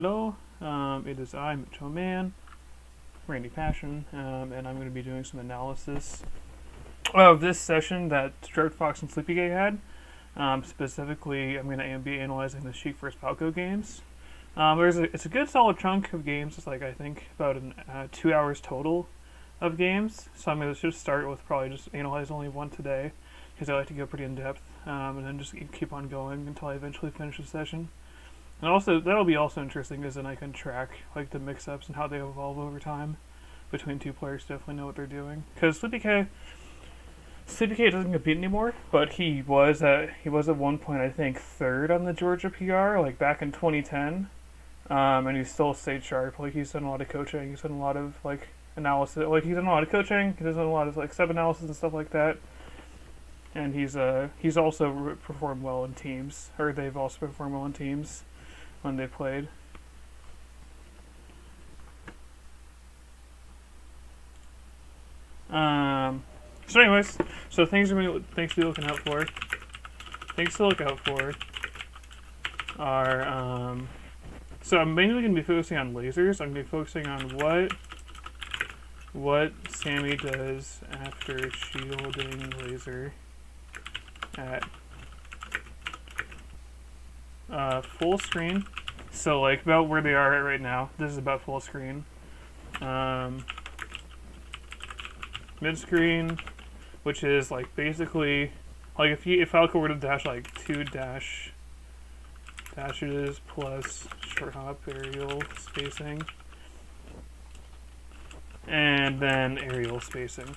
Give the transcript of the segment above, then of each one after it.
Hello, it is I, Mitchell Man, Randy Passion, and I'm going to be doing some analysis of this session that Druggedfox and Sleepyk had. Specifically, I'm going to be analyzing the Sheik vs. Falco games. It's a good solid chunk of games. It's like I think about 2 hours total of games. So I'm going to just start with probably just analyze only one today because I like to go pretty in depth, and then just keep on going until I eventually finish the session. And also, that'll be also interesting because then I can track like the mix-ups and how they evolve over time between two players to definitely know what they're doing. Because Sleepyk doesn't compete anymore, but he was at one point I think third on the Georgia PR like back in 2010, and he still stayed sharp. Like he's done a lot of coaching, he's done a lot of like analysis. Like he's done a lot of coaching, he's done a lot of like sub analysis and stuff like that. And he's also performed well in teams, or they've also performed well in teams when they played. So anyways, so things to be looking out for. Things to look out for are so I'm mainly going to be focusing on lasers. I'm going to be focusing on what Sammy does after shielding laser at full screen. So like about where they are right now. This is about full screen. Mid screen, which is like basically like if Falco were to dash like 2 dashes plus short hop aerial spacing, and then aerial spacing,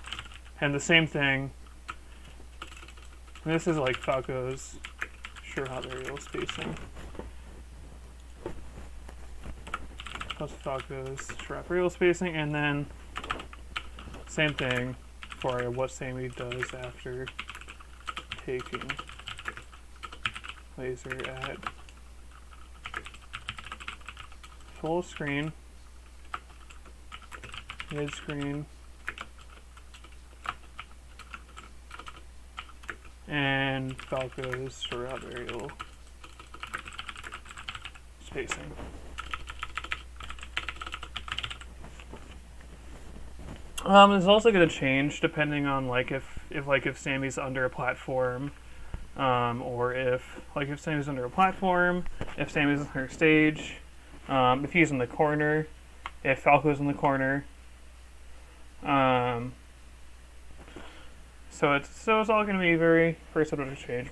and the same thing. This is like Falco's short hop aerial spacing. Plus Falco's short hop aerial spacing, and then same thing for what Sammy does after taking laser at full screen, mid screen, and Falco's short hop aerial spacing. It's also going to change depending on like if Sammy's under a platform, or if Sammy's under a platform, if Sammy's on her stage, if he's in the corner, if Falco's in the corner. So it's all going to be very subject to change,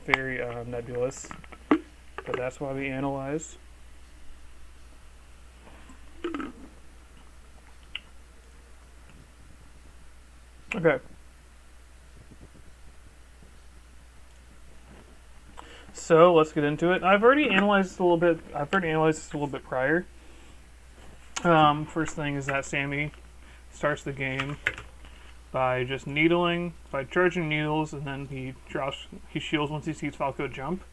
very nebulous. But that's why we analyze. Okay. So let's get into it. I've already analyzed this a little bit prior. First thing is that Sammy starts the game by just needling, by charging needles, and then he shields once he sees Falco jump.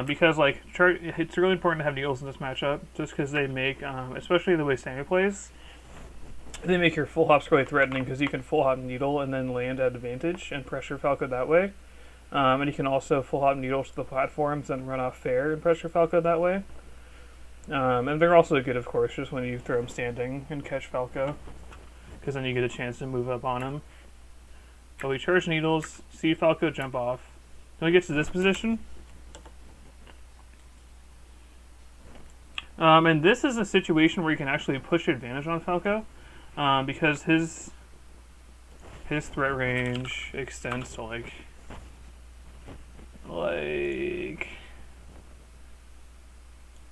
Because like it's really important to have needles in this matchup, just because they make, especially the way Sammy plays, they make your full hops really threatening because you can full hop needle and then land at advantage and pressure Falco that way. And you can also full hop needles to the platforms and run off fair and pressure Falco that way. And they're also good, of course, just when you throw him standing and catch Falco, because then you get a chance to move up on him. But we charge needles, see Falco jump off. Then we get to this position. And this is a situation where you can actually push advantage on Falco. Because his threat range extends to like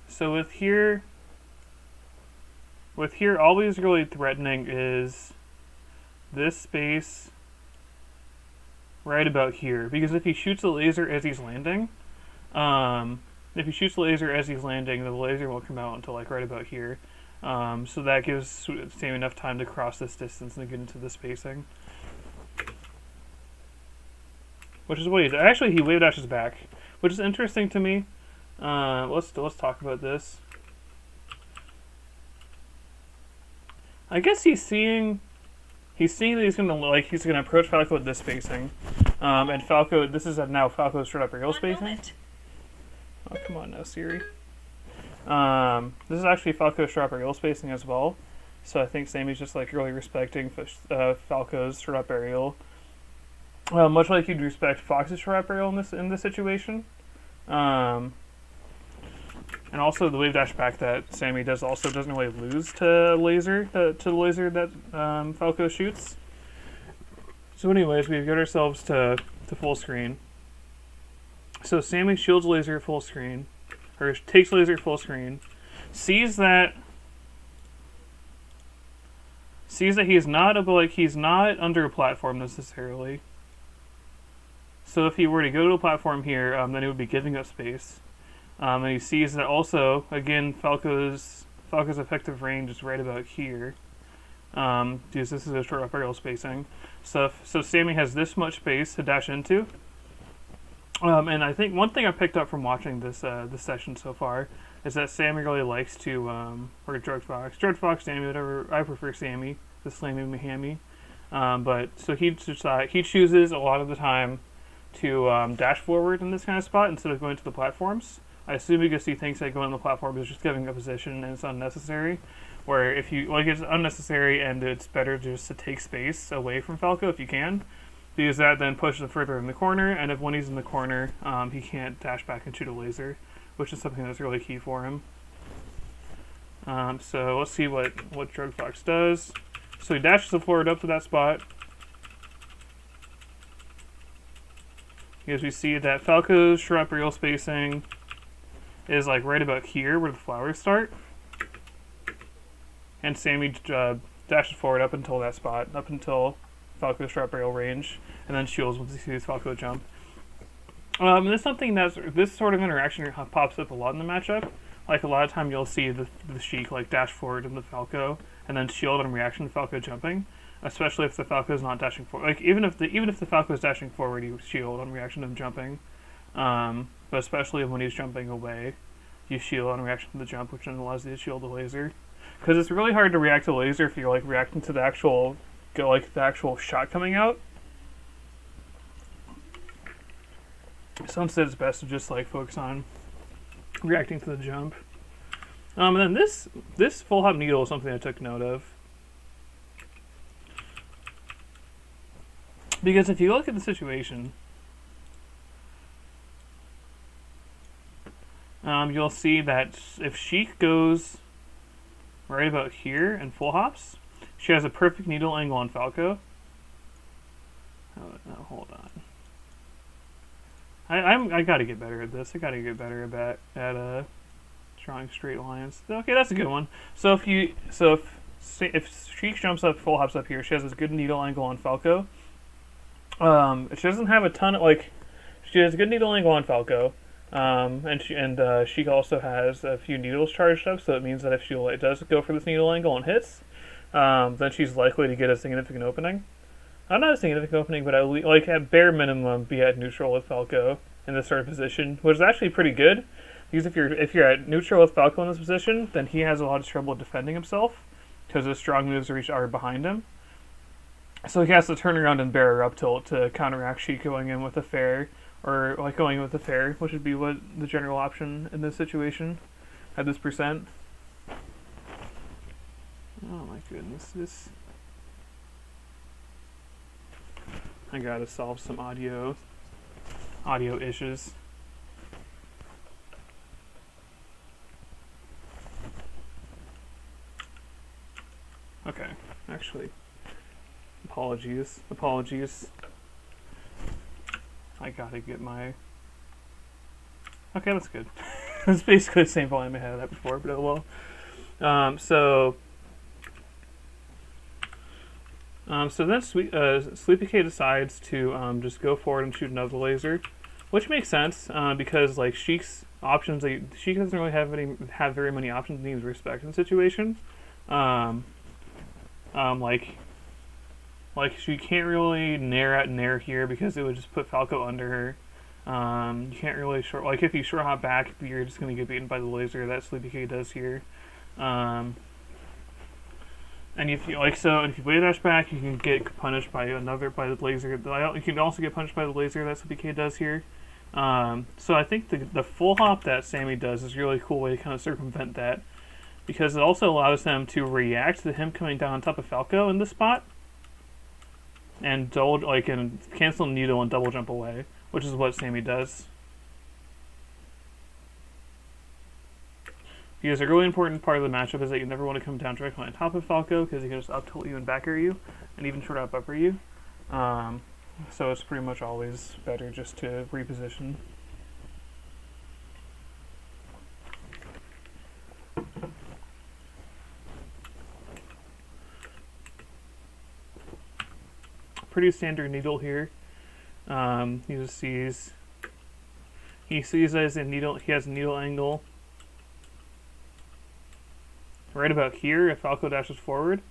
so with here all he's really threatening is this space right about here, because if he shoots a laser as he's landing, the laser won't come out until like right about here. So that gives Sam enough time to cross this distance and get into the spacing. Which is what he did. Actually, he wave dashes back, which is interesting to me. Let's talk about this. I guess he's seeing that he's gonna approach Falco with this spacing, and Falco. This is now Falco's short up aerial spacing. Oh, come on now, Siri. This is actually Falco's sharp aerial spacing as well. So I think Sammy's just like really respecting Falco's short aerial. Much like you'd respect Fox's short aerial in this situation. And also the wave dash back that Sammy does also doesn't really lose to laser to the laser that Falco shoots. So anyways, we've got ourselves to full screen. So Sammy shields laser full screen, or takes laser full screen, sees that he's not under a platform necessarily. So if he were to go to a platform here, then he would be giving up space. And he sees that also, again, Falco's effective range is right about here. Because this is a short aerial spacing. So Sammy has this much space to dash into. And I think one thing I picked up from watching this session so far is that Sammy really likes to, or Druggedfox, Sammy, whatever. I prefer Sammy, the Slammy Mahami. But so he chooses a lot of the time to dash forward in this kind of spot instead of going to the platforms. I assume because he thinks that going on the platform is just giving up position and it's unnecessary. Where if you it's unnecessary and it's better just to take space away from Falco if you can. Because that then pushes him further in the corner, and if when he's in the corner, he can't dash back and shoot a laser, which is something that's really key for him. So let's see what Druggedfox does. So he dashes forward up to that spot. Because we see that Falco's short aerial spacing is like right about here where the flowers start. And Sammy dashes forward up until that spot, up until Falco's short aerial range, and then shields once he sees Falco jump. And this is something this sort of interaction pops up a lot in the matchup. Like a lot of time you'll see the Sheik like dash forward in the Falco and then shield in reaction to Falco jumping. Especially if the Falco is not dashing forward. Like even if the Falco is dashing forward, you shield on reaction to him jumping. But especially when he's jumping away, you shield on reaction to the jump, which then allows you to shield the laser. Because it's really hard to react to laser if you're like reacting to the actual shot coming out. So instead it's best to just like focus on reacting to the jump. And then this full hop needle is something I took note of. Because if you look at the situation, you'll see that if Sheik goes right about here and full hops, she has a perfect needle angle on Falco. Oh, no, hold on. I gotta get better at this. I gotta get better at drawing straight lines. Okay, that's a good one. So if Sheik jumps up, full hops up here, she has this good needle angle on Falco. She doesn't have a ton of she has a good needle angle on Falco. And Sheik also has a few needles charged up, so it means that if she does go for this needle angle and hits, then she's likely to get a significant opening. Not a significant opening, but at bare minimum be at neutral with Falco in this sort of position, which is actually pretty good. Because if you're at neutral with Falco in this position, then he has a lot of trouble defending himself because his strong moves are behind him. So he has to turn around and bear her up tilt to counteract Sheik going in with a fair. Or going in with a fair, which would be what the general option in this situation at this percent. Oh my goodness, I gotta solve some audio issues. Okay, actually, apologies. I gotta get my... Okay, that's good. It's basically the same volume I had that before, but oh well. So then Sleepyk decides to just go forward and shoot another laser, which makes sense because like Sheik's options, Sheik doesn't really have very many options in these respects in situation. Like she can't really nair here because it would just put Falco under her. You can't really if you short hop back, you're just gonna get beaten by the laser that Sleepyk does here. And if you if you wave dash back, you can get punished by the laser. You can also get punished by the laser that Sleepyk does here. So I think the full hop that Sammy does is a really cool way to kind of circumvent that, because it also allows them to react to him coming down on top of Falco in this spot, and and cancel needle and double jump away, which is what Sammy does. Because a really important part of the matchup is that you never want to come down directly on top of Falco, because he can just up tilt you and back air you, and even short up upper you. So it's pretty much always better just to reposition. Pretty standard needle here. He just sees. He sees as a needle. He has a needle angle right about here if Falco dashes forward,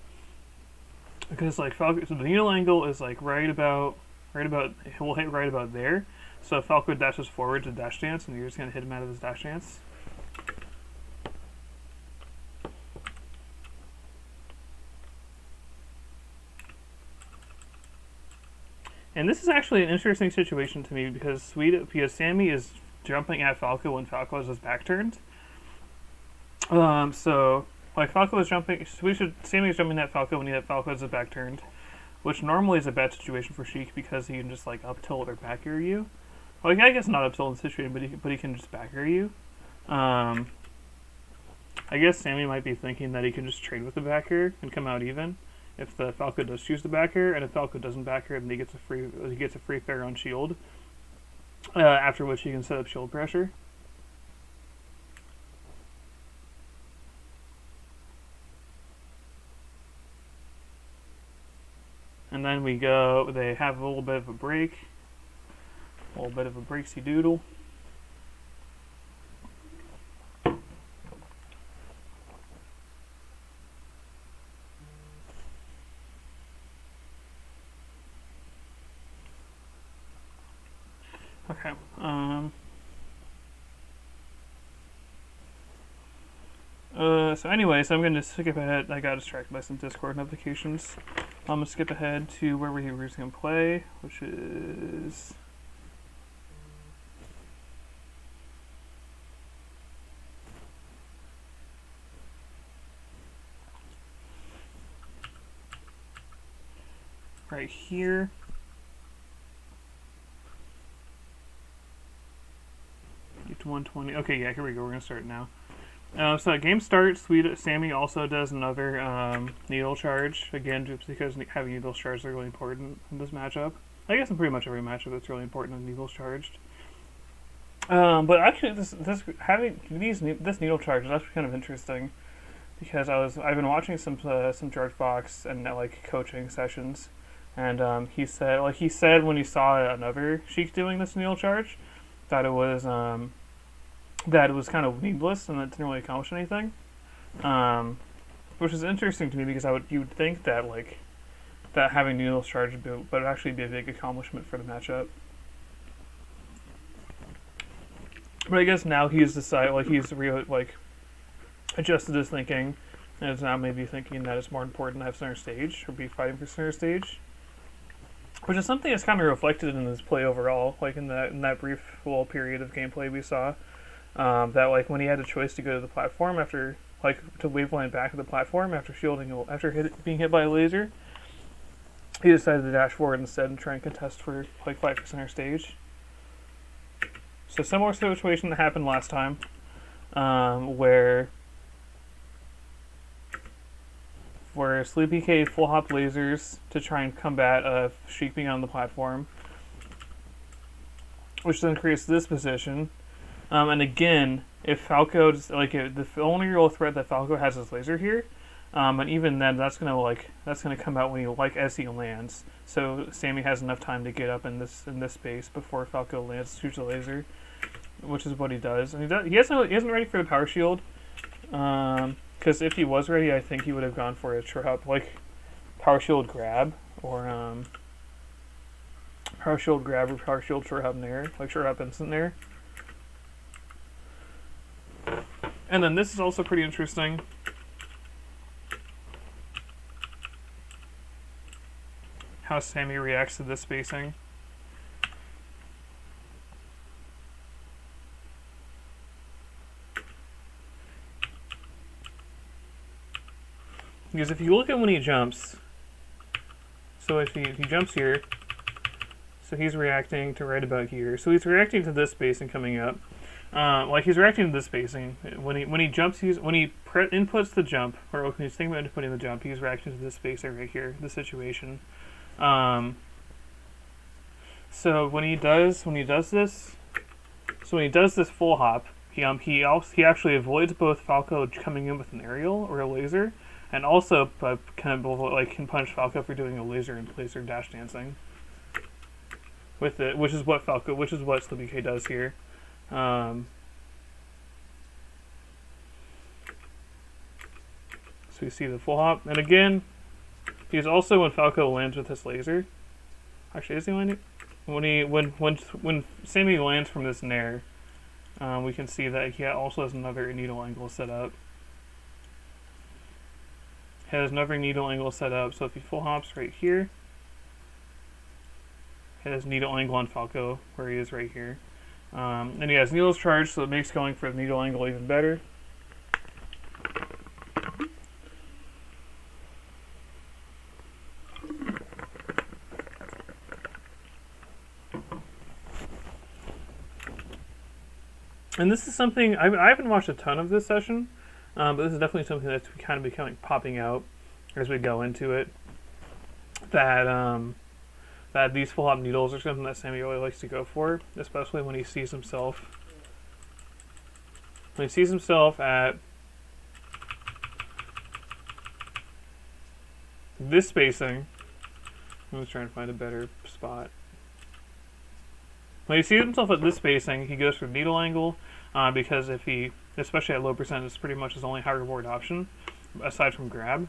because like Falco, so the needle angle is like right about. We'll hit right about there. So if Falco dashes forward to dash dance, and you're just gonna hit him out of his dash dance. And this is actually an interesting situation to me because Sammy is jumping at Falco when Falco has his back turned. So like Falco is jumping, Sammy is jumping at Falco when Falco has his back turned, which normally is a bad situation for Sheik because he can just like up tilt or back air you. Like I guess not up tilt in the situation, but he can just back air you. I guess Sammy might be thinking that he can just trade with the back air and come out even if the Falco does choose the back air, and if Falco doesn't back air, then he gets a free fair on shield. After which he can set up shield pressure. And then we go, they have a little bit of a break. A little bit of a breaksy doodle. Okay. So anyways, I'm going to skip ahead. I got distracted by some Discord notifications. I'm going to skip ahead to where we were going to play, which is... right here. Get to 120. Okay, yeah, here we go. We're going to start now. So at game start, Sammy also does another needle charge. Again, just because having needles charged are really important in this matchup. I guess in pretty much every matchup it's really important to needles charged. But actually, this needle charge is actually kind of interesting because I've been watching some Druggedfox and like coaching sessions, and he said when he saw another Sheik doing this needle charge that it was kind of needless and it didn't really accomplish anything, which is interesting to me because you would think that that having needles charged would actually be a big accomplishment for the matchup. But I guess now he's decided he's really adjusted his thinking and is now maybe thinking that it's more important to have center stage or be fighting for center stage, which is something that's kind of reflected in his play overall, in that brief little period of gameplay we saw. That when he had a choice to go to the platform after to waveline back to the platform after being hit by a laser, he decided to dash forward instead and try and contest for fight for center stage. So similar situation that happened last time, where Sleepyk full hop lasers to try and combat Sheik being on the platform, which then creates this position. And again, if Falco the only real threat that Falco has is laser here, and even then that's gonna come out when as he lands. So Sammy has enough time to get up in this space before Falco lands, shoots a laser, which is what he does. And he isn't ready for the power shield, because if he was ready, I think he would have gone for a trap power shield grab or power shield grab or power shield short hop nair, short hop instant nair. And then this is also pretty interesting. How Sammy reacts to this spacing. Because if you look at when he jumps, so if he jumps here, so he's reacting to right about here. So he's reacting to this spacing coming up. Like he's reacting to this spacing. When he jumps, when he inputs the jump, or when he's thinking about inputting the jump, he's reacting to this spacing right here, the situation. So when he does this, full hop, he actually avoids both Falco coming in with an aerial or a laser, and also kind of like can punish Falco for doing a laser dash dancing with it, which is what Sleepyk does here. So you see the full hop, and again, he's also when Falco lands with his laser. Actually, is he landing? When Sammy lands from this nair, we can see that he also has another needle angle set up. So if he full hops right here, he has needle angle on Falco where he is right here. And he has needles charged, so it makes going for the needle angle even better. And this is something, I haven't watched a ton of this session, but this is definitely something that's kind of becoming popping out as we go into it. That these full hop needles are something that Sammy really likes to go for, especially when he sees himself. At this spacing. I'm just trying to find a better spot. When he sees himself at this spacing, he goes for needle angle, because if he, especially at low percent, it's pretty much his only high reward option, aside from grab.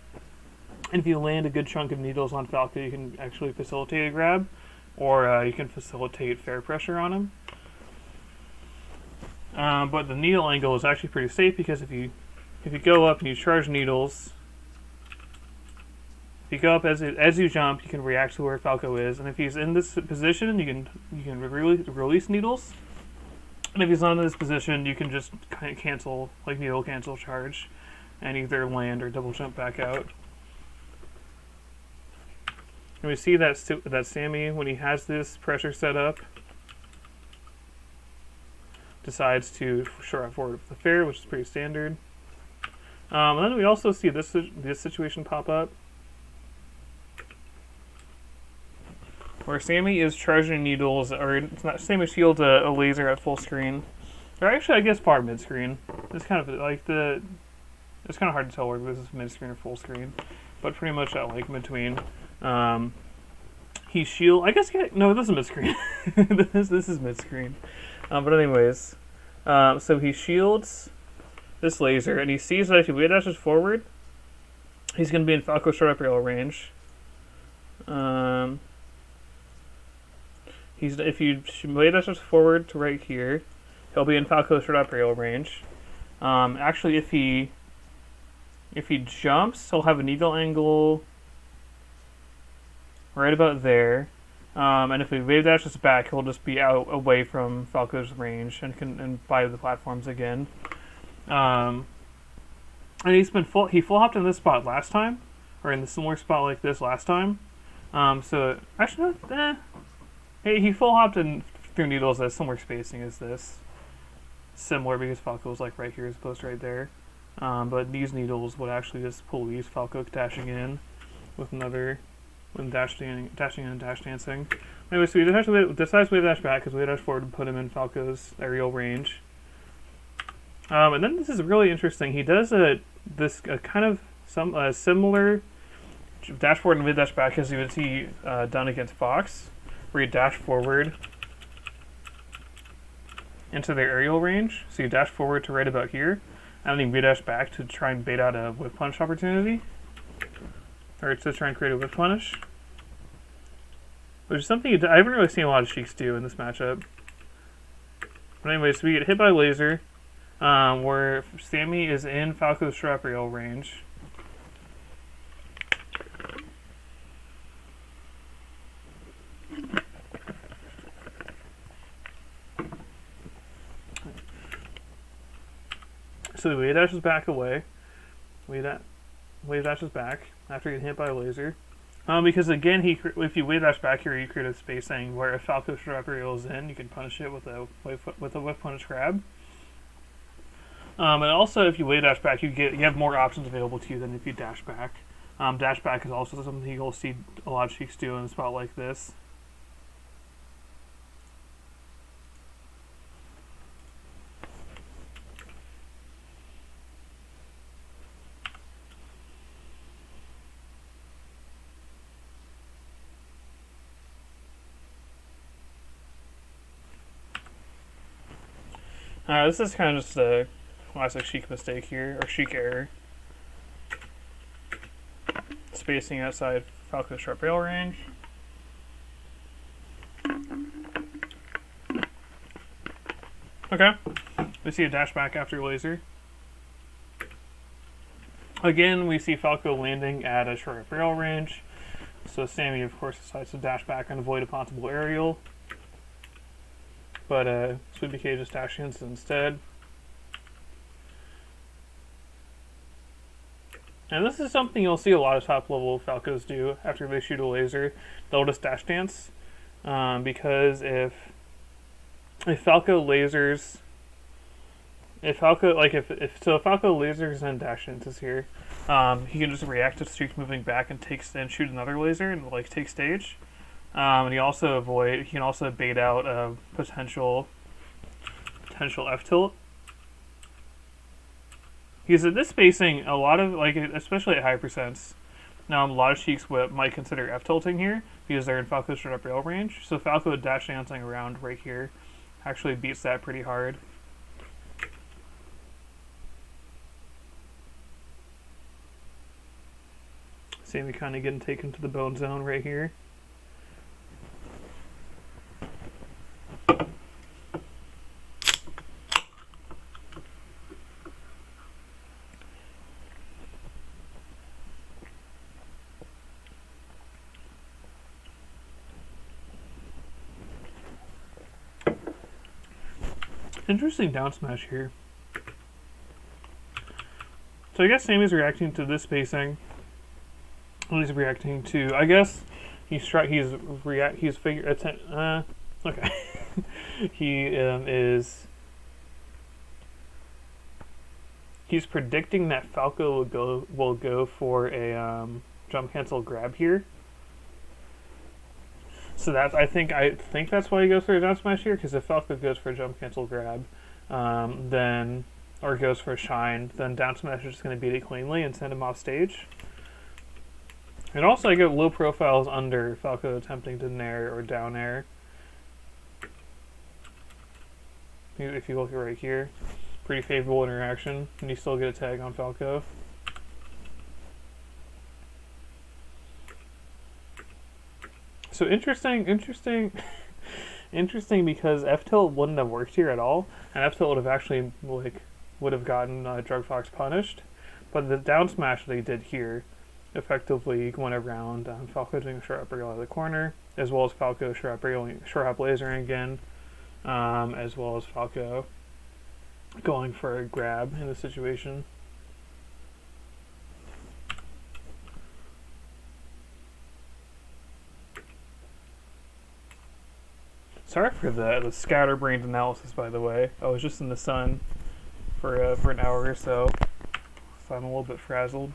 And if you land a good chunk of needles on Falco, you can actually facilitate a grab, or you can facilitate fair pressure on him. But the needle angle is actually pretty safe, because if you go up and you charge needles, if you go up as you jump, you can react to where Falco is, and if he's in this position, you can release needles. And if he's not in this position, you can just cancel, like needle cancel charge, and either land or double jump back out. And we see that Sammy, when he has this pressure set up, decides to short up forward with the fair, which is pretty standard. And then we also see this situation pop up, where Sammy is charging needles, or it's not, Sammy shields a laser at full screen, or actually I guess far mid screen. It's kind of like it's kind of hard to tell whether this is mid screen or full screen, but pretty much at like in between. He shield. I guess no, this is mid screen. this is mid screen. But anyways, so he shields this laser, and he sees that if he wave dashes forward, he's going to be in Falco short up rail range. If you wave dashes forward to right here, he'll be in Falco short up rail range. Actually, if he jumps, he'll have a needle angle right about there. And if he wave dashes back, he'll just be out away from Falco's range and by the platforms again. And he full hopped in this spot last time, or in the similar spot like this last time. So actually, he full hopped in through needles at similar spacing as this. Similar because Falco was like right here as opposed to right there. But these needles would actually just police Falco dashing in with another. When dashing in and dash dancing. Anyway, so he decides to wave dash back because wave dash forward and put him in Falco's aerial range. And then this is really interesting. He does a kind of similar dash forward and wave dash back as you would see done against Fox, where you dash forward into their aerial range. So you dash forward to right about here, and then you wave dash back to try and bait out a whip punch opportunity. Or to try and create a whip punish. Which is something I haven't really seen a lot of Sheiks do in this matchup. But anyway, so we get hit by laser, where Sammy is in Falco's strap rail range. So the wave dashes back away. wave dashes back after getting hit by a laser. Because again, if you wave dash back here, you create a spacing where if Falco Sharp Rails in, you can punish it with a whiff punish grab. And also, if you wave dash back, you have more options available to you than if you dash back. Dash back is also something you'll see a lot of Sheiks do in a spot like this. This is kind of just a classic Sheik mistake here, or Sheik error. Spacing outside Falco's sharp rail range. Okay, we see a dash back after laser. Again, we see Falco landing at a sharp rail range. So Sammy, of course, decides to dash back and avoid a possible aerial. But Sleepyk just dash instead. And this is something you'll see a lot of top level Falcos do after they shoot a laser. They'll just dash dance. Because if Falco lasers, if Falco lasers and dash dances here, he can just react to Sheik moving back and shoot another laser and like take stage. And he can also bait out a potential F tilt. Because at this spacing, a lot of especially at high percents, a lot of Sheiks might consider F tilting here because they're in Falco's straight up rail range. So Falco dash dancing around right here actually beats that pretty hard. Sammy kind of getting taken to the bone zone right here. Interesting down smash here. So I guess Sammy's reacting to this spacing. He's reacting to, I guess he's he's predicting that Falco will go for a jump cancel grab here. So I think that's why he goes for a down smash here, because if Falco goes for a jump cancel grab, or goes for a shine, then down smash is just going to beat it cleanly and send him off stage. And also I get low profiles under Falco attempting to nair or down air. If you look right here, pretty favorable interaction, and you still get a tag on Falco. So interesting because F tilt wouldn't have worked here at all, and F tilt would have actually would have gotten Druggedfox punished, but the down smash they did here effectively went around Falco doing a short up rail out of the corner, as well as Falco short up lasering again, as well as Falco going for a grab in the situation. Sorry for the scatterbrained analysis, by the way. I was just in the sun for an hour or so I'm a little bit frazzled.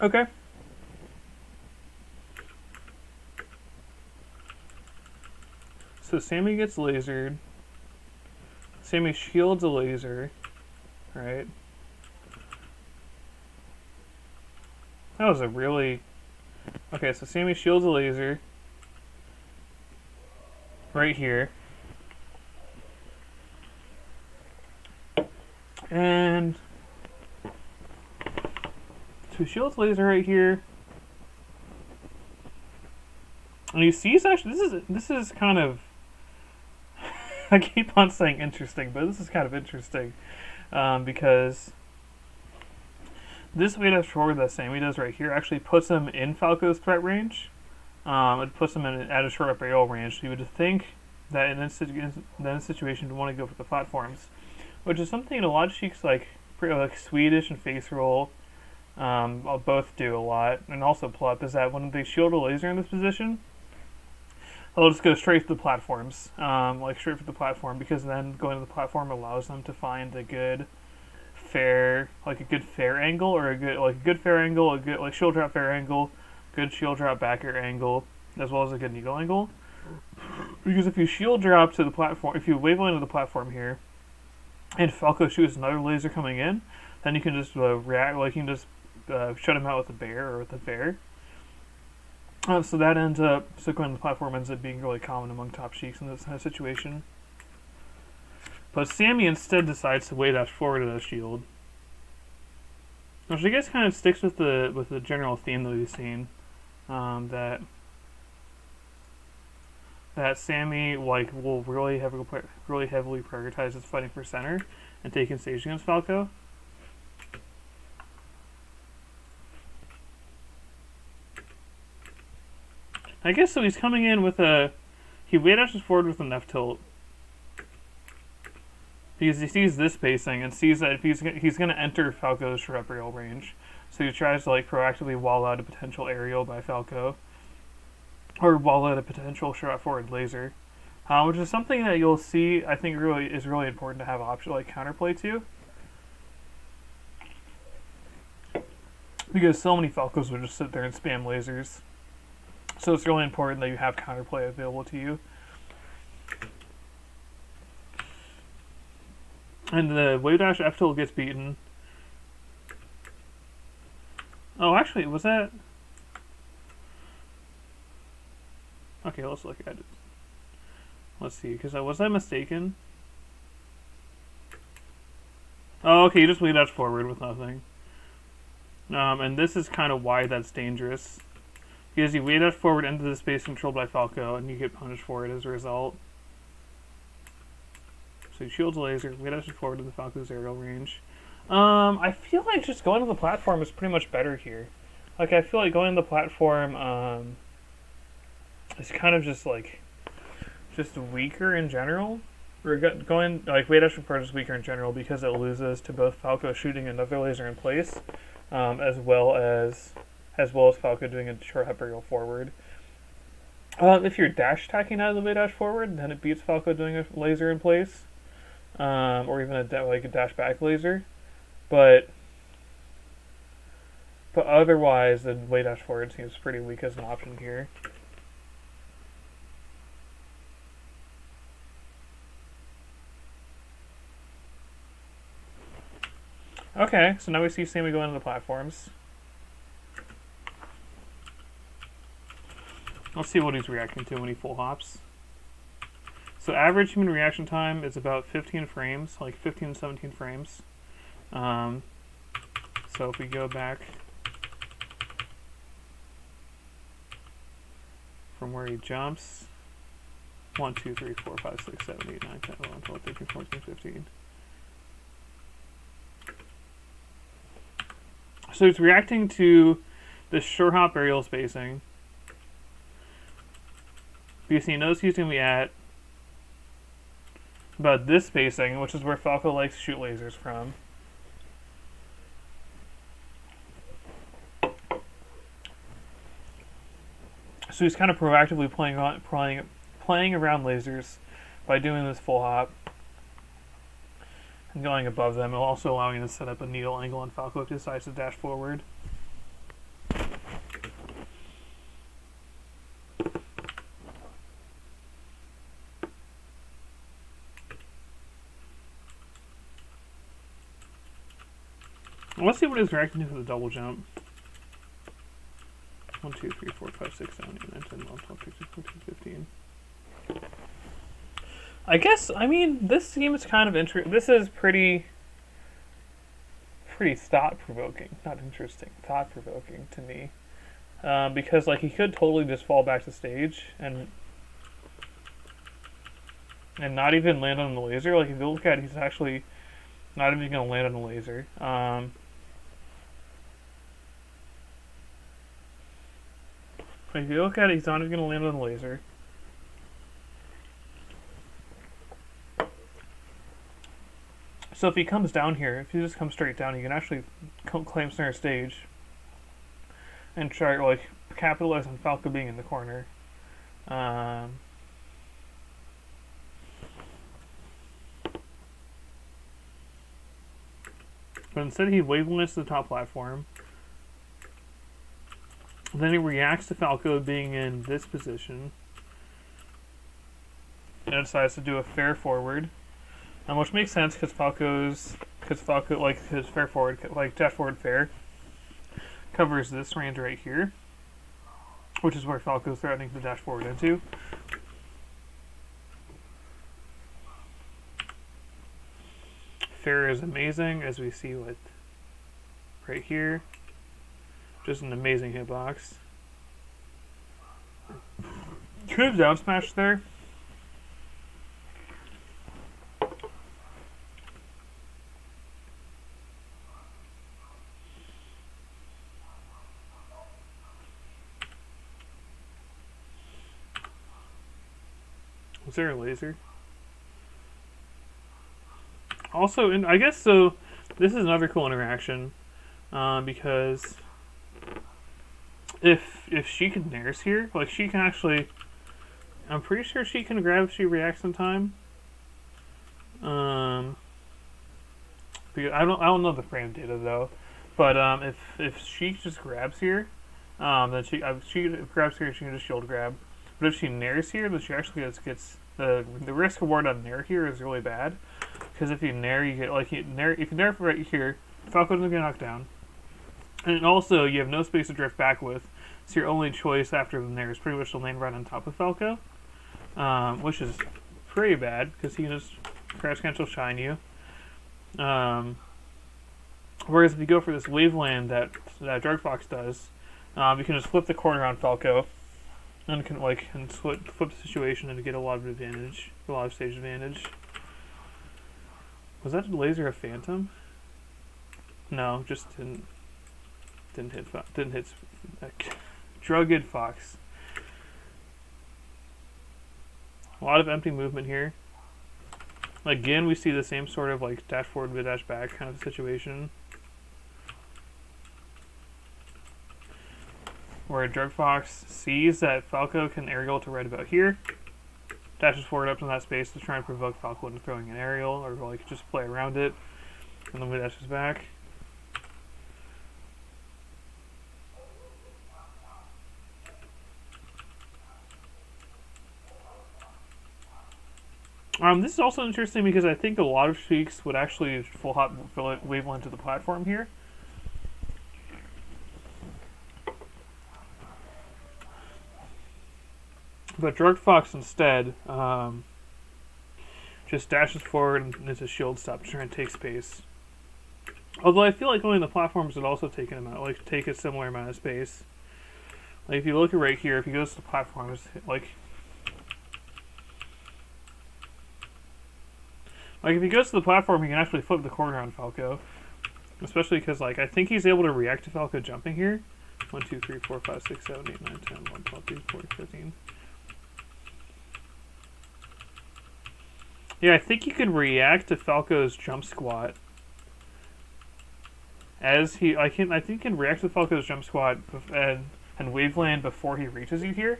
Okay. So Sammy gets lasered. Sammy shields a laser, right? That was a really... Okay, so Sammy shields a laser right here. And so shields laser right here. And you see, actually, this is kind of I keep on saying interesting, but this is kind of interesting because this weight forward that Sammy does right here actually puts him in Falco's threat range. It puts him at a short up rail range. So you would think that in this situation you want to go for the platforms. which is something a lot of Sheiks like Swedish and face roll I'll both do a lot, and also Plup, is that when they shield a laser in this position, they'll just go straight to the platforms, like straight for the platform, because then going to the platform allows them to find a good fair angle, or a good fair angle, a good shield drop fair angle, good shield drop backer angle, as well as a good needle angle. Because if you shield drop to the platform, if you waveline to the platform here, and Falco shoots another laser coming in, then you can just react, like you can just shut him out with a bear or with a fair. So that ends up, so going to the platform ends up being really common among top Sheiks in this kind of situation. But Sammy instead decides to dash forward to the shield, which I guess kind of sticks with the general theme that we've seen, that Sammy will really heavily prioritize his fighting for center and taking stage against Falco. I guess so. He's coming in with he dashes forward with an F tilt because he sees this spacing and sees that if he's going to enter Falco's short aerial range, so he tries to proactively wall out a potential aerial by Falco, or wall out a potential short forward laser, which is something that you'll see. I think is really important to have option counterplay to, because so many Falcos would just sit there and spam lasers. So it's really important that you have counterplay available to you. And the wave dash F tilt gets beaten. Oh, actually, was that? Okay, let's look at it. Let's see, because was I mistaken? Oh, okay, you just wave dash forward with nothing. And this is kind of why that's dangerous. Because you wave dash forward into the space controlled by Falco, and you get punished for it as a result. So he shields a laser, wave dashes forward to the Falco's aerial range. I feel like just going to the platform is pretty much better here. I feel like going to the platform is kind of just weaker in general. Or going wave dash forward is weaker in general because it loses to both Falco shooting another laser in place, as well as Falco doing a short hop aerial forward. If you're dash attacking out of the wave dash forward, then it beats Falco doing a laser in place, or even a dash back laser. But otherwise, the wave dash forward seems pretty weak as an option here. Okay, so now we see Sammy going into the platforms. Let's see what he's reacting to when he full hops. So average human reaction time is about 15 frames, 15 to 17 frames. So if we go back from where he jumps, 1, 2, 3, 4, 5, 6, 7, 8, 9, 10, 11, 12, 13, 14, 15. So he's reacting to the short hop aerial spacing, because he knows he's going to be at about this spacing, which is where Falco likes to shoot lasers from. So he's kind of proactively playing around lasers by doing this full hop and going above them, and also allowing him to set up a needle angle on Falco if he decides to dash forward. Let's see what he's reacting to for the double jump. 1, 2, 3, 4, 5, 6, 7, 8, 9, 10, 11, 12, 13, 14, 15. I mean, this game is kind of interesting. This is pretty thought-provoking. Not interesting, thought-provoking to me. Because, he could totally just fall back to stage and not even land on the laser. If you look at it, he's actually not even going to land on the laser. If you look at it, he's not even going to land on the laser. So if he comes down here, if he just comes straight down, he can actually claim center stage and try like capitalize on Falco being in the corner. But instead he wavelengths the top platform. Then he reacts to Falco being in this position. And decides to do a fair forward. Which makes sense because Falco, like his fair forward, like dash forward fair, covers this range right here, which is where Falco's threatening to dash forward into. Fair is amazing, as we see with right here. Just an amazing hitbox. Could have down smashed there. Was there a laser? Also, I guess so. This is another cool interaction because if Sheik can nairs here, like she can actually, I'm pretty sure she can grab if she reacts in time. Because I don't know the frame data though, but if Sheik just grabs here, then she grabs here, she can just shield grab. But if she nairs here, then she actually gets the risk reward on nair here is really bad. Because if you nair, you get if you nair right here, Falco doesn't get knocked down. And also, you have no space to drift back with, so your only choice after the nair is pretty much to land right on top of Falco, which is pretty bad because he can just crash cancel shine you. Whereas if you go for this waveland that Druggedfox does, you can just flip the corner on Falco and can flip the situation and get a lot of advantage, a lot of stage advantage. Was that laser a phantom? No, just didn't hit Druggedfox. A lot of empty movement here. Again, we see the same sort of like dash forward, mid dash back kind of situation, where Druggedfox sees that Falco can aerial to right about here, dashes forward up to that space to try and provoke Falco into throwing an aerial, or like just play around it, and then we dashes back. This is also interesting because I think a lot of Sheiks would actually full hop waveland to the platform here. But Druggedfox instead just dashes forward and it's a shield stop to try and take space. Although I feel like going the platforms would also take a similar amount of space. Like if you look at right here, if he goes to the platforms, like if he goes to the platform, he can actually flip the corner on Falco. Especially because, like, I think he's able to react to Falco jumping here. 1, 2, 3, 4, 5, 6, 7, 8, 9, 10, 11, 12, 13, 14, 15. Yeah, I think he can react to Falco's jump squat. I think he can react to Falco's jump squat and waveland before he reaches you here.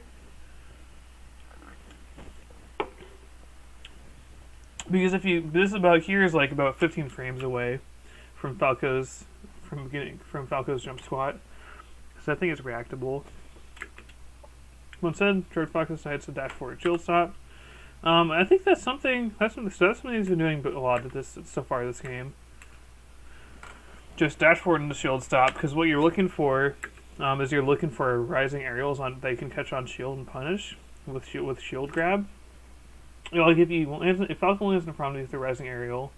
Because this is like about 15 frames away from Falco's jump squat, so I think it's reactable. Instead, Druggedfox decides to dash forward shield stop. I think that's something he's been doing a lot of this so far this game. Just dash forward into shield stop, because what you're looking for is you're looking for rising aerials that you can catch on shield and punish with shield grab. Like if Falco lands in front of you with the rising aerial,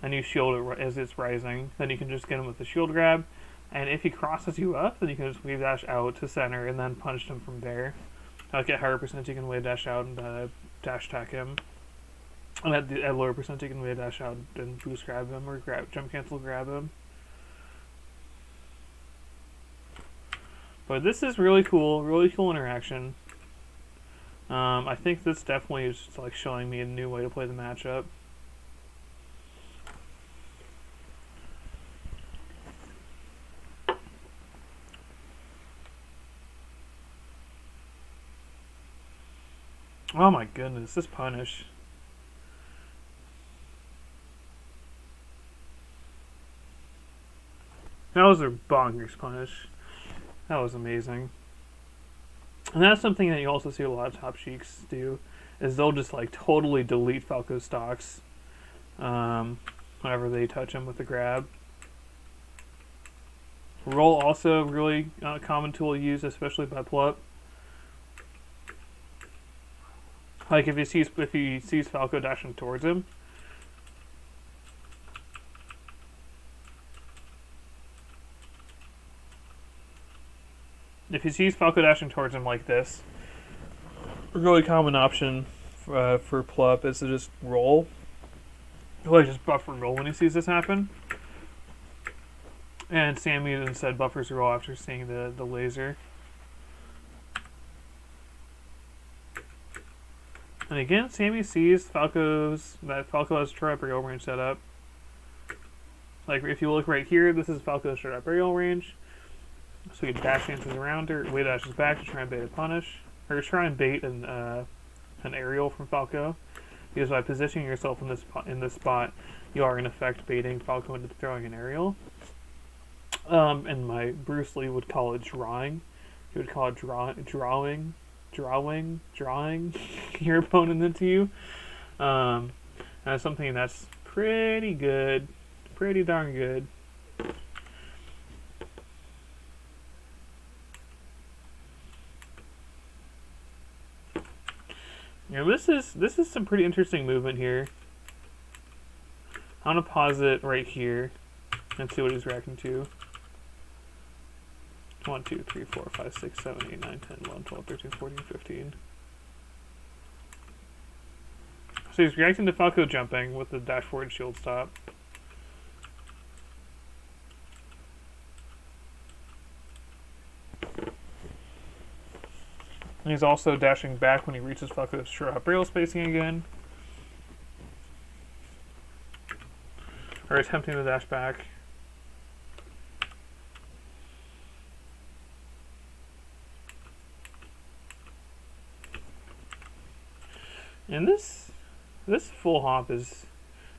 and you shield it as it's rising, then you can just get him with the shield grab. And if he crosses you up, then you can just wave dash out to center and then punish him from there. At higher percent, you can wave dash out and dash attack him. And at lower percent, you can wave dash out and boost grab him or jump cancel grab him. But this is really cool interaction. I think this definitely is like showing me a new way to play the matchup. Oh my goodness, this punish. That was a bonkers punish. That was amazing. And that's something that you also see a lot of top Sheiks do, is they'll just like totally delete Falco stocks whenever they touch him with the grab. Roll also really common tool to use, especially by Plup. Like if he sees Falco dashing towards him. If he sees Falco dashing towards him like this, a really common option for Plup is to just roll. He'll just buffer roll when he sees this happen. And Sammy instead buffers roll after seeing the laser. And again, Sammy sees Falco has straight up aerial range set up. Like if you look right here, this is Falco's straight up aerial range. So he dash dances around her, way dashes back to try and bait a punish, or try and bait an aerial from Falco. Because by positioning yourself in this spot, you are in effect baiting Falco into throwing an aerial. And my Bruce Lee would call it drawing. He would call it drawing your opponent into you. And that's something that's pretty good, pretty darn good. You know, this is some pretty interesting movement here. I'm gonna pause it right here and see what he's reacting to. 1, 2, 3, 4, 5, 6, 7, 8, 9, 10, 11, 12, 13, 14, 15. So he's reacting to Falco jumping with the dash forward shield stop. And he's also dashing back when he reaches Falco's short up rail spacing again. Or attempting to dash back. And this full hop is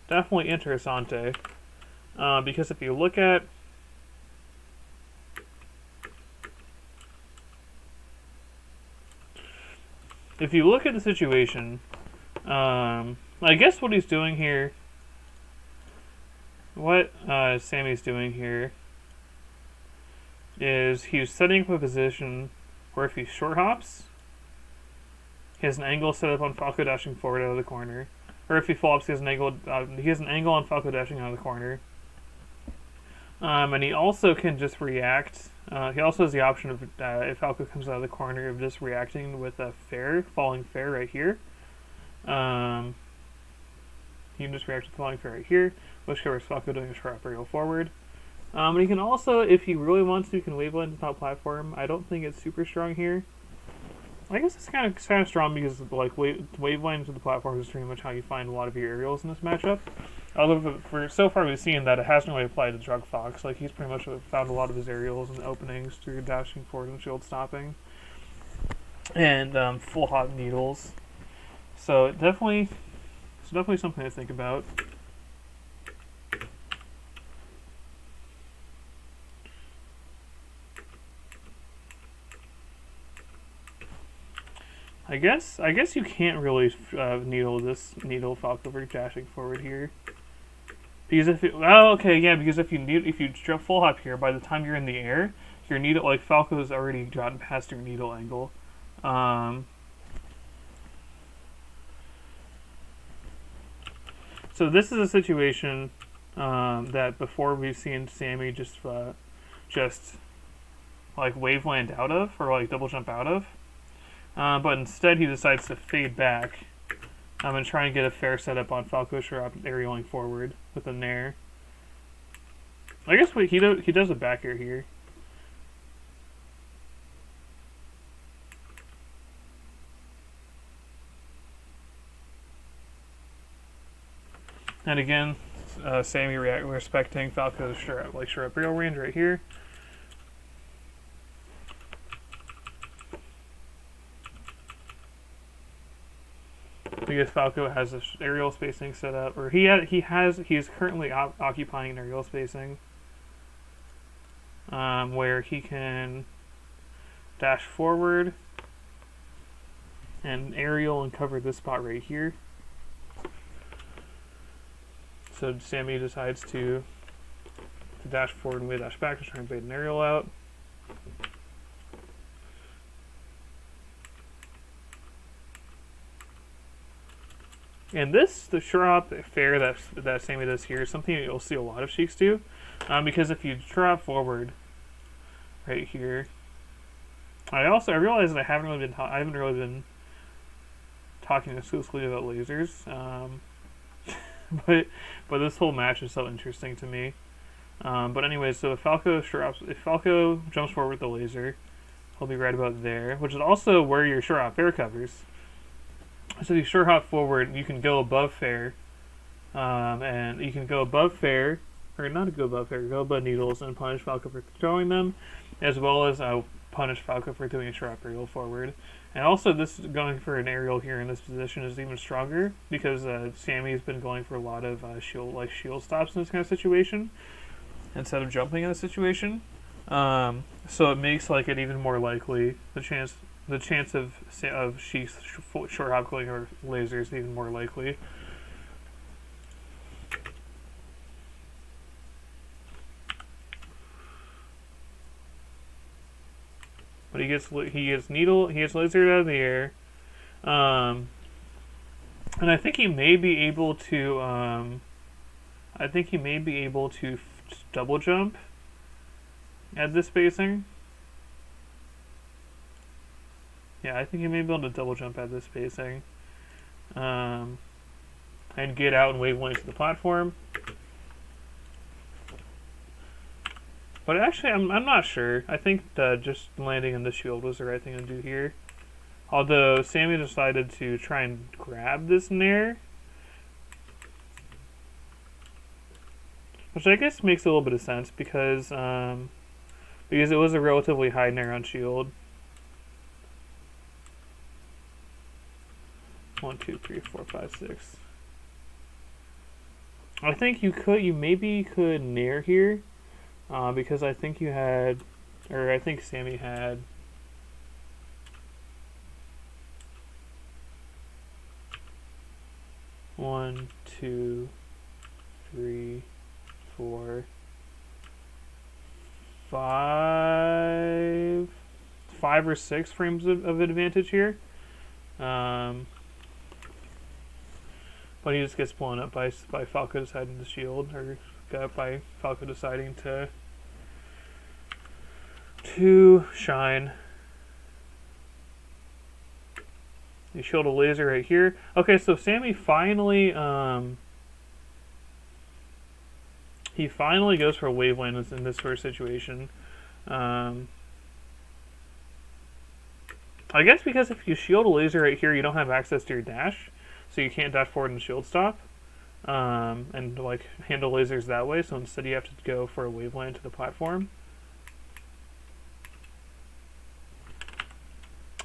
definitely interessante. Because if you look at the situation, I guess what he's doing here, what Sammy's doing here, is he's setting up a position where if he short hops, he has an angle set up on Falco dashing forward out of the corner, or if he flops, he has an angle on Falco dashing out of the corner. And he also can just react. He also has the option of, if Falco comes out of the corner, of just reacting with a falling fair right here. He can just react with falling fair right here, which covers Falco doing a sharp aerial forward. And he can also, if he really wants to, he can waveline to top platform. I don't think it's super strong here. I guess it's kind of strong because like waveline to the platform is pretty much how you find a lot of your aerials in this matchup. Although for so far we've seen that it hasn't really applied to Druggedfox. Like he's pretty much found a lot of his aerials and openings through dashing forward and shield stopping, and full hot needles. So it's definitely something to think about. I guess you can't really needle Falco for dashing forward here, because if you drop full hop here, by the time you're in the air, your needle, like Falco's already gotten past your needle angle. So this is a situation that before we've seen Sammy just like waveland out of, or like double jump out of. But instead he decides to fade back and try and get a fair setup on Falco aerialing forward with a nair. I guess he does a back air here. And again, Sammy respecting Falco's sure up aerial range right here. because Falco has this aerial spacing set up, or he is currently occupying an aerial spacing, where he can dash forward and aerial and cover this spot right here. So Sammy decides to dash forward and dash back to try and bait an aerial out. And the short hop fair that Sammy does here is something you'll see a lot of Sheiks do, because if you drop forward right here, I realize that I haven't really been talking exclusively about lasers, but this whole match is so interesting to me. But anyway, so if Falco jumps forward with the laser, he'll be right about there, which is also where your short hop fair covers. So if you short hop forward, you can go above fair, and you can go above fair, or not go above fair, go above needles and punish Falco for throwing them, as well as punish Falco for doing a short hop aerial forward. And also, this going for an aerial here in this position is even stronger because Sammy has been going for a lot of shield stops in this kind of situation instead of jumping in this situation. So it makes it even more likely the chance of Sheik's short hop going or lasers is even more likely. But he gets lasered out of the air, and I think he may be able to. Double jump at this spacing. Yeah, I think he may be able to double jump at this spacing, and get out and wave length to the platform. But actually, I'm not sure. I think just landing in the shield was the right thing to do here. Although Sammy decided to try and grab this nair, which I guess makes a little bit of sense because it was a relatively high nair on shield. 1, 2, 3, 4, 5, 6. I think you maybe could nair here. Because I think Sammy had one, two, three, 4, 5 or 6 frames of advantage here. But he just gets blown up by Falco deciding to shield, or by Falco deciding to shine. You shield a laser right here. Okay, so Sammy finally goes for a wavelength in this sort of situation. I guess because if you shield a laser right here, you don't have access to your dash, so you can't dash forward and shield stop. And handle lasers that way, so instead you have to go for a waveland to the platform.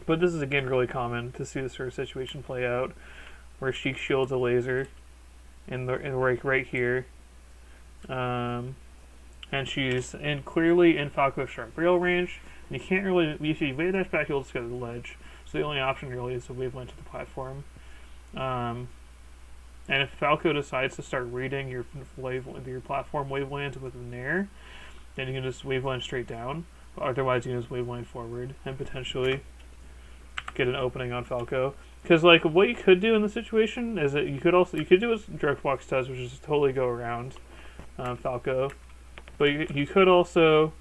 But this is again really common to see this sort of situation play out, where Sheik shields a laser right here, and she's clearly in Falco's sharp rail range. And you can't really, if you wave dash back, you'll just go to the ledge. So the only option really is to waveland to the platform. And if Falco decides to start reading your platform waveland with an air, then you can just waveland straight down. Otherwise, you can just waveland forward and potentially get an opening on Falco. Because what you could do in this situation is that you could do what Druggedfox does, which is totally go around Falco. But you could also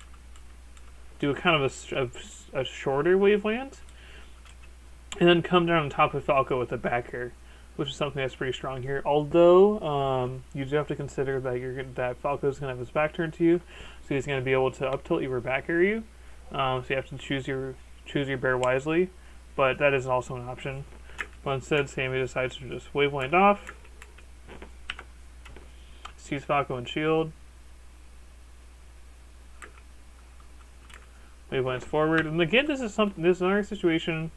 do a kind of a shorter waveland, and then come down on top of Falco with a back air, which is something that's pretty strong here. Although you do have to consider that Falco's going to have his back turned to you, so he's going to be able to up tilt you or back air you. So you have to choose your bear wisely, but that is also an option. But instead, Sammy decides to just waveland off, sees Falco and shield, wavelands forward, and again, this is another situation.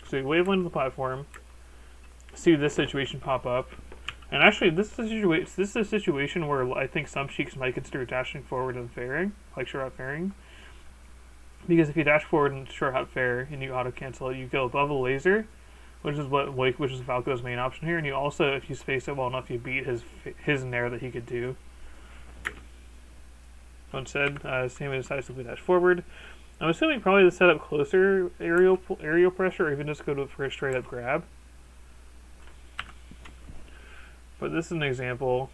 So you waveland to the platform, see this situation pop up. And actually, this is a situation where I think some Sheiks might consider dashing forward and fairing, like short hop fairing. Because if you dash forward and short hop fair and you auto cancel it, you go above a laser, which is Falco's main option here. And you also, if you space it well enough, you beat his nair that he could do. Instead, Sammy decides to dash forward. I'm assuming probably to set up closer aerial pressure, or even just go for a straight up grab. But this is an example.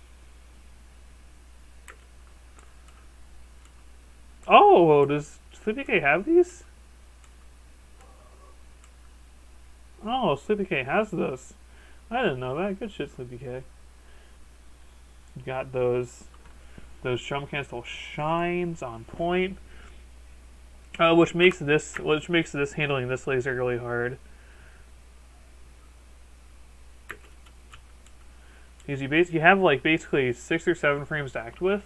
Oh, does Sleepyk have these? Oh, Sleepyk has those. I didn't know that. Good shit, Sleepyk. Got those jump cancel shines on point. Which makes this handling this laser really hard. Because you have like basically 6 or 7 frames to act with.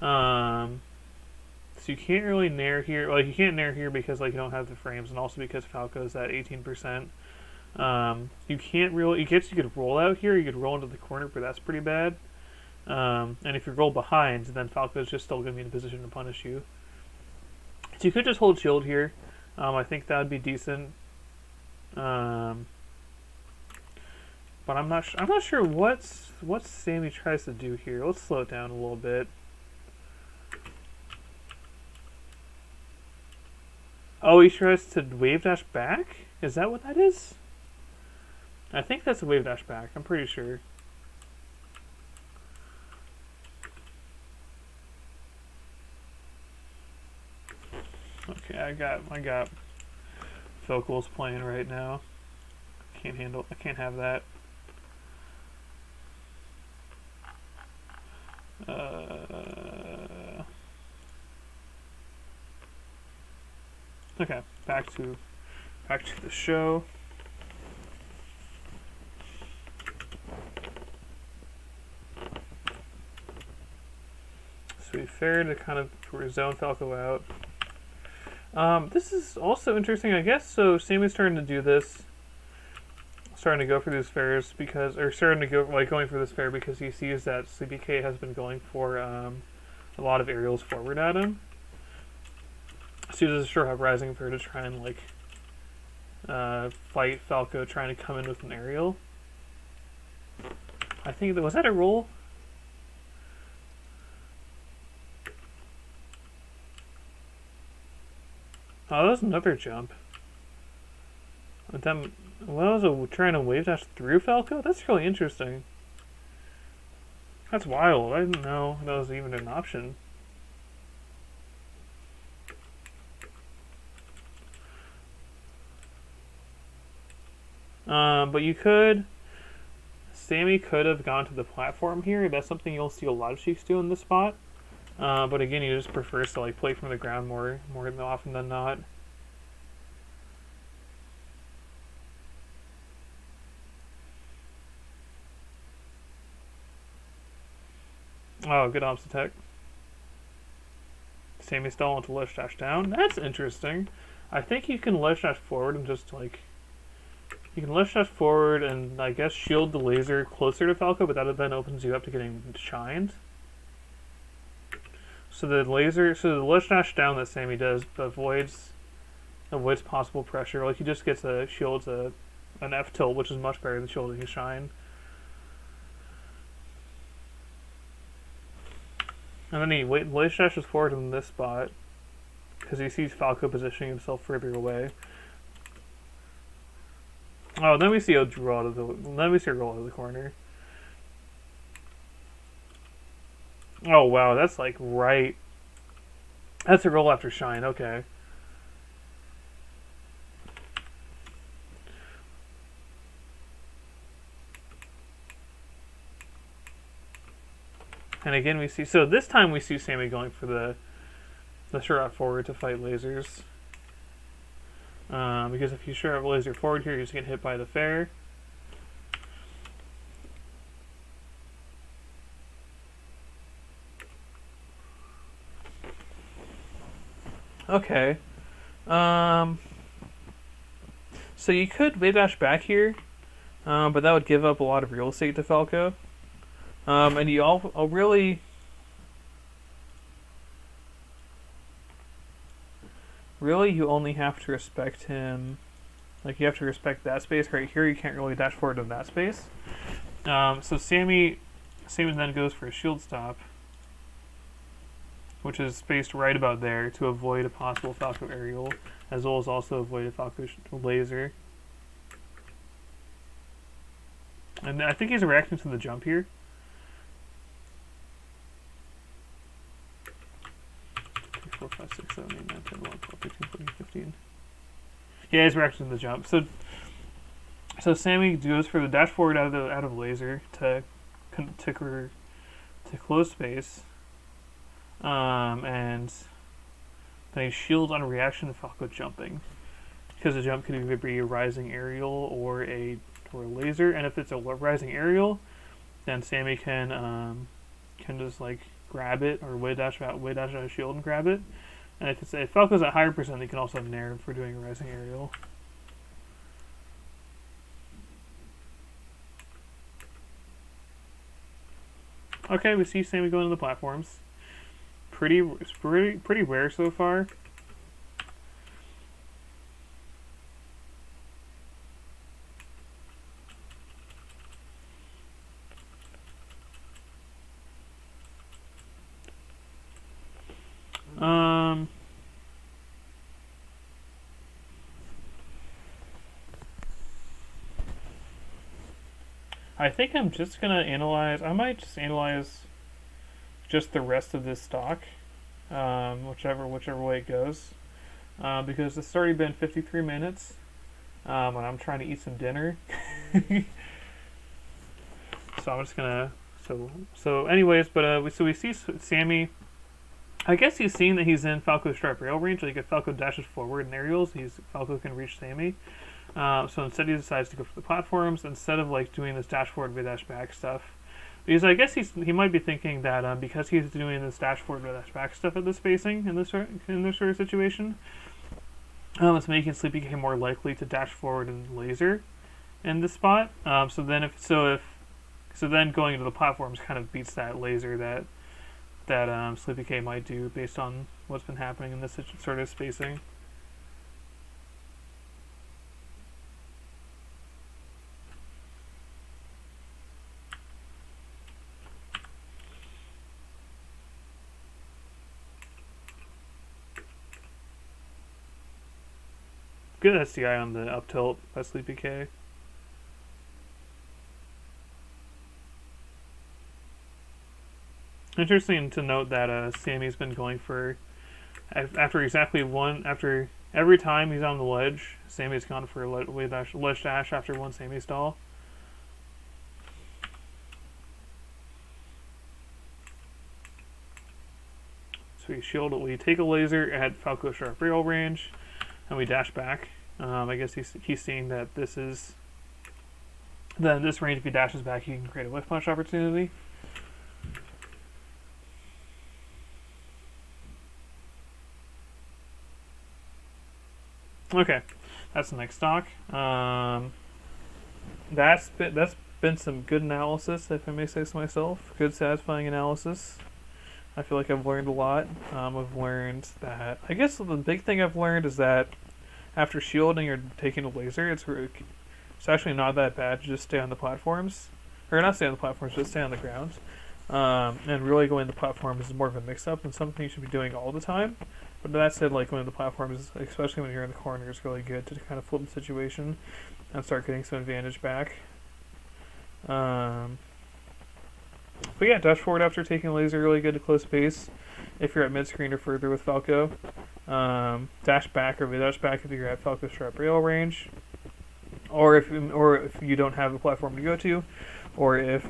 So you can't really nair here. Like you can't nair here because like you don't have the frames, and also because Falco's at 18%. You can't really. You could roll out here. You could roll into the corner, but that's pretty bad. And if you roll behind, then Falco's just still going to be in a position to punish you. So you could just hold shield here. I think that would be decent. But I'm not sure what Sammy tries to do here. Let's slow it down a little bit. Oh, he tries to wave dash back? Is that what that is? I think that's a wave dash back. I'm pretty sure. Okay, I got vocals playing right now. I can't have that. Okay, back to the show. So we fair to kind of zone Falco out. This is also interesting, I guess. So Sammy's starting to do this, starting to go for these fairs going for this fair because he sees that Sleepyk has been going for a lot of aerials forward at him. So he uses a short hop rising fair to try and like fight Falco trying to come in with an aerial. I think was that a roll? Oh, that was another jump. Trying to wave dash through Falco? That's really interesting. That's wild. I didn't know that was even an option. But Sammy could have gone to the platform here. That's something you'll see a lot of Sheiks do in this spot. But again, he just prefers to like play from the ground more often than not. Oh, good opposite tech. Sammy still wants to ledge dash down. That's interesting. I think you can ledge dash forward and just like you can ledge dash forward and I guess shield the laser closer to Falco, but that then opens you up to getting shined. So the ledge dash down that Sammy does avoids possible pressure. Like he just gets shields an F tilt, which is much better than shielding his shine. And then he ledge dashes forward in this spot because he sees Falco positioning himself further away. Oh, then we see a roll out of the corner. Oh wow, that's like right. That's a roll after shine. Okay. And again, this time we see Sammy going for the short hop forward to fight lasers. Because if you short hop laser forward here, you just get hit by the fair. Okay. So you could wave dash back here. but that would give up a lot of real estate to Falco. And you all really you only have to respect him. Like, you have to respect that space right here. You can't really dash forward in that space. So Sammy then goes for a shield stop, which is spaced right about there to avoid a possible Falco aerial, as well as also avoid a Falco laser. And I think he's reacting to the jump here. Four, 5, 6, 7, 8, 9, 10, 11, 12, 13, 14, 15. Yeah, he's reacting to the jump. So Sammy goes for the dash forward out of laser to close space, and then he shields on a reaction to Falco jumping, because the jump can either be a rising aerial or a laser. And if it's a rising aerial, then Sammy can just like grab it or way dash out a shield and grab it. And if Falco's at higher percent, he can also nair for doing a rising aerial. Okay, we see Sammy going to the platforms. Pretty rare so far. I think I'm just gonna analyze. I might just analyze just the rest of this stock, whichever way it goes, because it's already been 53 minutes, and I'm trying to eat some dinner. So I'm just gonna. So anyways, but we see Sammy. I guess he's seen that he's in Falco's sharp rail range. Like, if Falco dashes forward in aerials, Falco can reach Sammy. So instead he decides to go for the platforms instead of like doing this dash forward, dash back stuff. Because I guess he might be thinking that because he's doing this dash forward, dash back stuff at this spacing in this sort of situation, it's making Sleepyk more likely to dash forward and laser in this spot. So then going into the platforms kind of beats that laser that Sleepyk might do based on what's been happening in this sort of spacing. Good SDI on the up tilt by Sleepyk. Interesting to note that Sammy's been going for after every time he's on the ledge, Sammy's gone for a ledge dash after one Sammy stall. So we take a laser at Falco sharp rail range, and we dash back. I guess he's seeing that this range, if he dashes back, he can create a whiff punch opportunity. Okay, that's the next stock. That's been some good analysis, if I may say so myself. Good, satisfying analysis. I feel like I've learned a lot. I've learned that, I guess the big thing I've learned is that after shielding or taking a laser, it's actually not that bad to just stay on the platforms. Or not stay on the platforms, but stay on the ground. And really going to the platforms is more of a mix-up and something you should be doing all the time. But that said, like, going to the platforms, especially when you're in the corner, is really good to kind of flip the situation and start getting some advantage back. But yeah, dash forward after taking a laser, really good to close space if you're at mid-screen or further with Falco. Dash back or dash back if you're at Falco's sharp rail range, or if you don't have a platform to go to, or if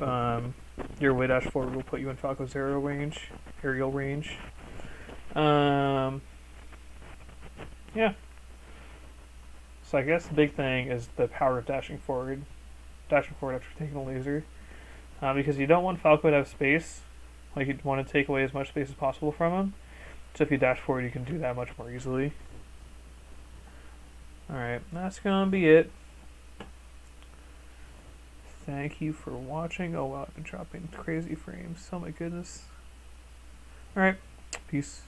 your way dash forward will put you in Falco's aerial range. Yeah. So I guess the big thing is the power of dashing forward after taking a laser, because you don't want Falco to have space. Like, you want to take away as much space as possible from him. So if you dash forward, you can do that much more easily. Alright, that's gonna be it. thank you for watching. Oh wow, I've been dropping crazy frames. Oh my goodness. Alright, peace.